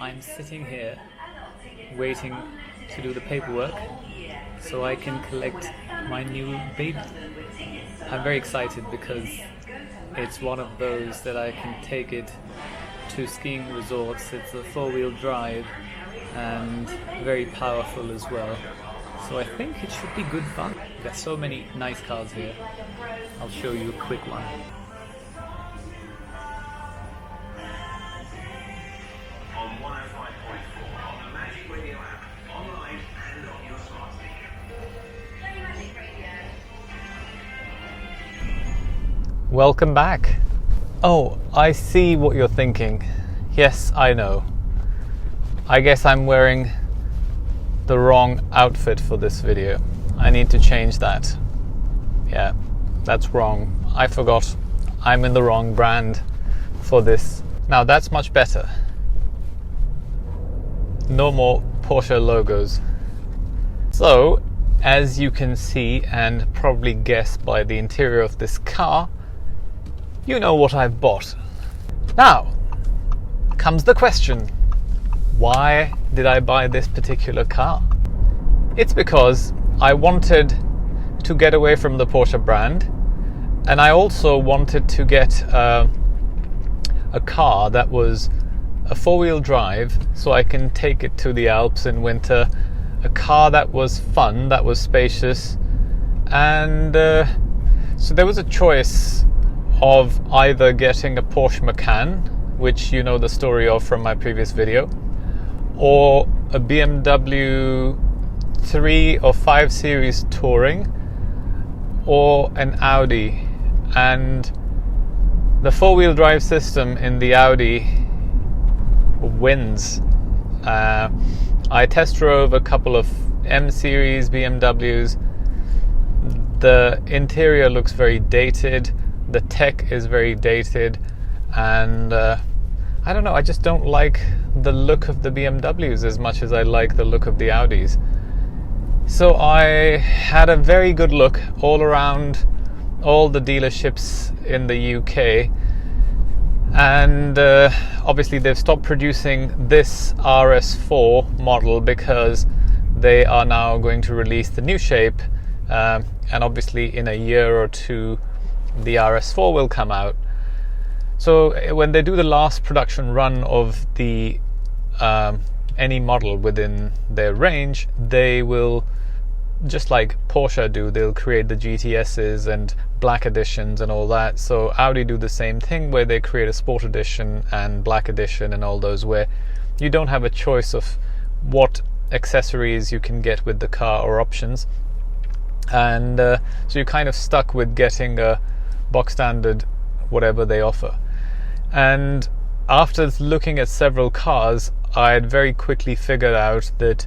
I'm sitting here waiting to do the paperwork so I can collect my new baby. I'm very excited because it's one of those that I can take it to skiing resorts. It's a four-wheel drive and very powerful as well. So I think it should be good fun. There's so many nice cars here. I'll show you a quick one. Welcome back. Oh, I see what you're thinking. Yes, I know. I guess I'm wearing the wrong outfit for this video. I need to change that. Yeah, that's wrong. I forgot. I'm in the wrong brand for this. Now that's much better. No more Porsche logos. So, as you can see and probably guess by the interior of this car, you know what I've bought. Now, comes the question, why did I buy this particular car? It's because I wanted to get away from the Porsche brand, and I also wanted to get a car that was a four-wheel drive so I can take it to the Alps in winter, a car that was fun, that was spacious, and so there was a choice of either getting a Porsche Macan, which you know the story of from my previous video, or a BMW 3 or 5 Series Touring, or an Audi. And the four-wheel drive system in the Audi wins. I test drove a couple of M Series BMWs. The interior looks very dated. The tech is very dated, and I don't know, I just don't like the look of the BMWs as much as I like the look of the Audis. So I had a very good look all around all the dealerships in the UK, and obviously they've stopped producing this RS4 model because they are now going to release the new shape, and obviously in a year or two the RS4 will come out. So when they do the last production run of the any model within their range, they will, just like Porsche do, they'll create the GTSs and black editions and all that. So Audi do the same thing, where they create a sport edition and black edition and all those, where you don't have a choice of what accessories you can get with the car or options, and so you're kind of stuck with getting a box standard whatever they offer. And after looking at several cars, I had very quickly figured out that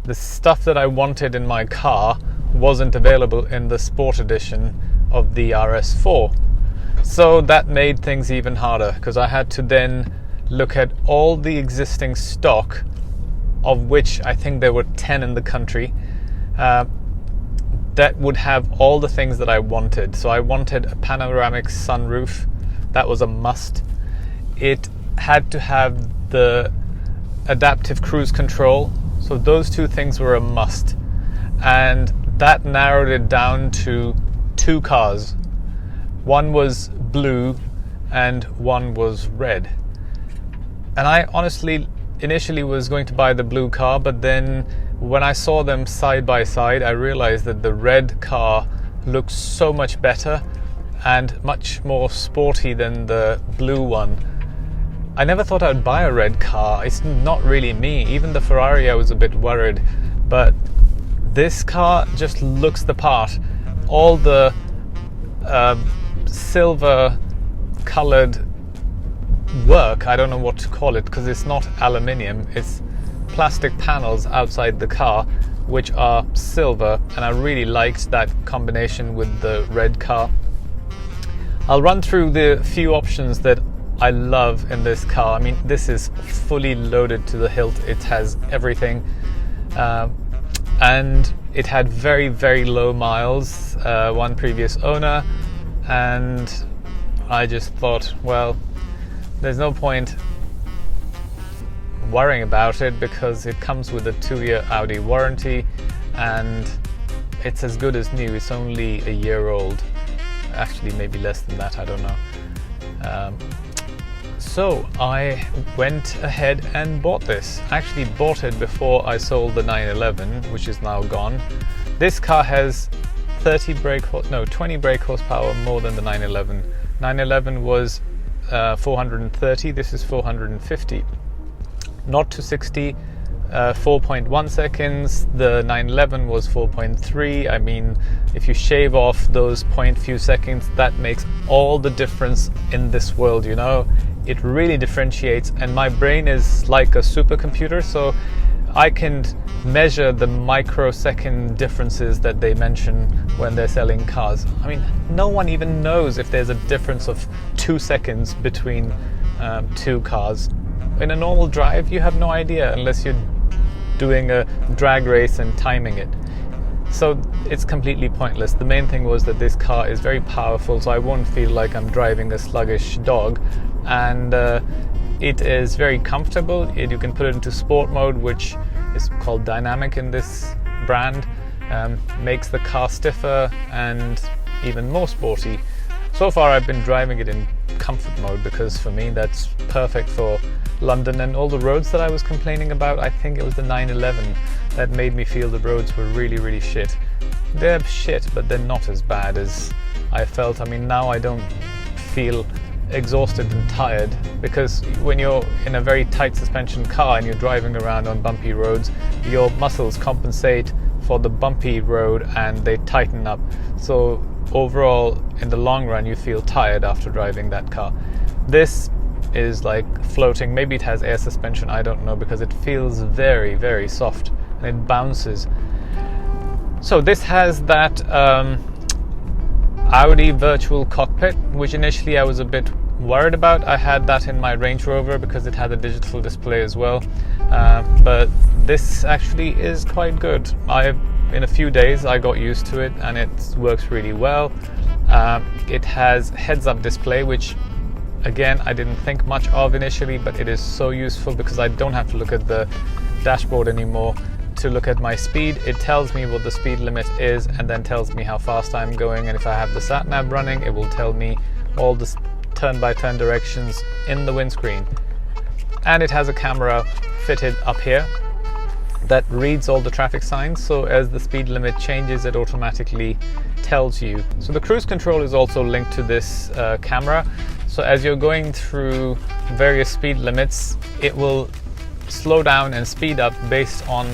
the stuff that I wanted in my car wasn't available in the sport edition of the RS4. So that made things even harder, because I had to then look at all the existing stock, of which I think there were 10 in the country, that would have all the things that I wanted. So I wanted a panoramic sunroof. That was a must. It had to have the adaptive cruise control. So those two things were a must. And that narrowed it down to 2 cars. One was blue and one was red. And I honestly initially was going to buy the blue car, but then when I saw them side by side, I realized that the red car looks so much better and much more sporty than the blue one. I never thought I'd buy a red car. It's not really me. Even the Ferrari, I was a bit worried, but this car just looks the part. All the silver colored work, I don't know what to call it, because it's not aluminium, it's plastic panels outside the car which are silver, and I really liked that combination with the red car. I'll run through the few options that I love in this car. I mean, this is fully loaded to the hilt. It has everything, and it had very, very low miles, one previous owner, and I just thought, well, there's no point worrying about it because it comes with a 2-year Audi warranty and it's as good as new. It's only a year old, actually maybe less than that, I don't know. So I went ahead and bought this. I actually bought it before I sold the 911, which is now gone. This car has 20 brake horsepower more than the 911. 911 was 430, this is 450. 0 to 60, 4.1 seconds. The 911 was 4.3. I mean, if you shave off those few seconds, that makes all the difference in this world, you know. It really differentiates, and my brain is like a supercomputer, so I can measure the microsecond differences that they mention when they're selling cars. I mean, no one even knows if there's a difference of 2 seconds between two cars. In a normal drive, you have no idea unless you're doing a drag race and timing it. So it's completely pointless. The main thing was that this car is very powerful, so I won't feel like I'm driving a sluggish dog. And it is very comfortable. You can put it into sport mode, which is called dynamic in this brand. Makes the car stiffer and even more sporty. So far I've been driving it in comfort mode because for me that's perfect for London and all the roads that I was complaining about. I think it was the 911 that made me feel the roads were really, really shit. They're shit, but they're not as bad as I felt. I mean, now I don't feel exhausted and tired, because when you're in a very tight suspension car and you're driving around on bumpy roads, your muscles compensate for the bumpy road and they tighten up. So overall, in the long run, you feel tired after driving that car. This is like floating. Maybe it has air suspension, I don't know, because it feels very, very soft and it bounces. So this has that Audi virtual cockpit, which initially I was a bit worried about. I had that in my Range Rover because it had a digital display as well, but this actually is quite good. In a few days I got used to it and it works really well. It has heads-up display, which again I didn't think much of initially, but it is so useful because I don't have to look at the dashboard anymore to look at my speed. It tells me what the speed limit is and then tells me how fast I'm going, and if I have the sat nav running, it will tell me all the turn-by-turn directions in the windscreen. And it has a camera fitted up here that reads all the traffic signs, so as the speed limit changes, it automatically tells you. So the cruise control is also linked to this camera, so as you're going through various speed limits, it will slow down and speed up based on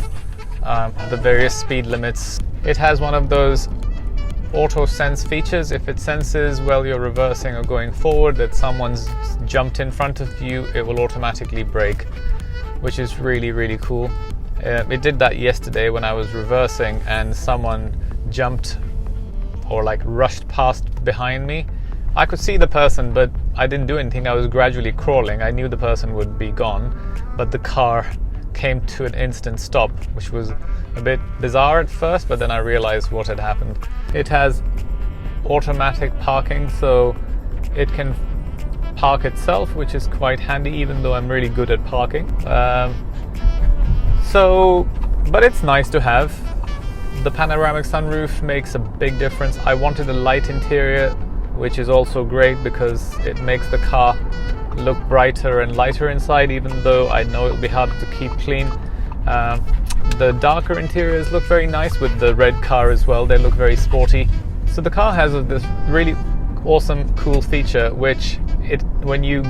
the various speed limits. It has one of those auto sense features. If it senses while you're reversing or going forward that someone's jumped in front of you, it will automatically brake, which is really, really cool. It did that yesterday when I was reversing and someone jumped or like rushed past behind me. I could see the person, but I didn't do anything. I was gradually crawling. I knew the person would be gone, but the car came to an instant stop, which was a bit bizarre at first, but then I realized what had happened. It has automatic parking, so it can park itself, which is quite handy, even though I'm really good at parking. But it's nice to have. The panoramic sunroof makes a big difference. I wanted a light interior, which is also great because it makes the car look brighter and lighter inside, even though I know it'll be hard to keep clean. The darker interiors look very nice with the red car as well. They look very sporty. So the car has this really awesome, cool feature, which when you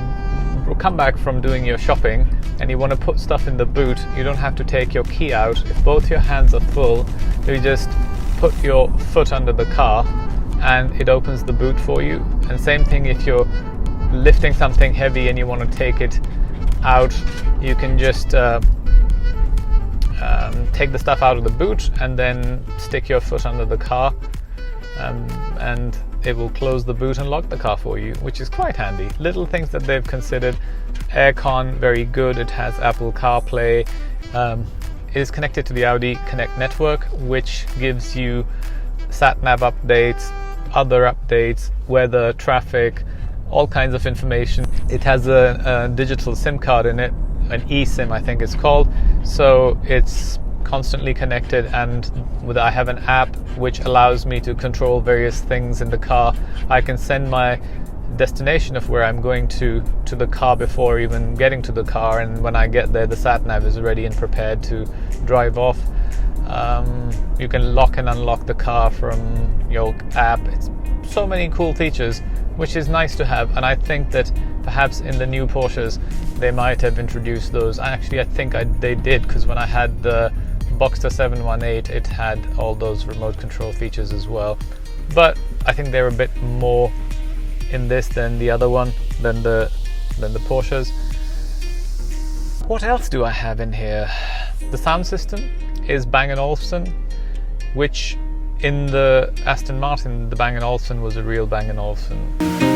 come back from doing your shopping and you want to put stuff in the boot, you don't have to take your key out. If both your hands are full, you just put your foot under the car and it opens the boot for you. And same thing if you're lifting something heavy and you want to take it out, you can just take the stuff out of the boot and then stick your foot under the car, and it will close the boot and lock the car for you, which is quite handy. Little things that they've considered. Aircon, very good. It has Apple CarPlay. It is connected to the Audi Connect network, which gives you sat nav updates, other updates, weather, traffic, all kinds of information. It has a digital SIM card in it, an eSIM, I think it's called. So it's constantly connected, and I have an app which allows me to control various things in the car. I can send my destination of where I'm going to the car before even getting to the car, and when I get there the sat nav is ready and prepared to drive off. You can lock and unlock the car from your app. It's so many cool features, which is nice to have, and I think that perhaps in the new Porsches they might have introduced those. I think they did, because when I had the Boxster 718 it had all those remote control features as well, but I think they're a bit more in this than the other one, than the Porsches. What else do I have in here? The sound system is Bang & Olufsen, which in the Aston Martin, the Bang & Olufsen was a real Bang & Olufsen.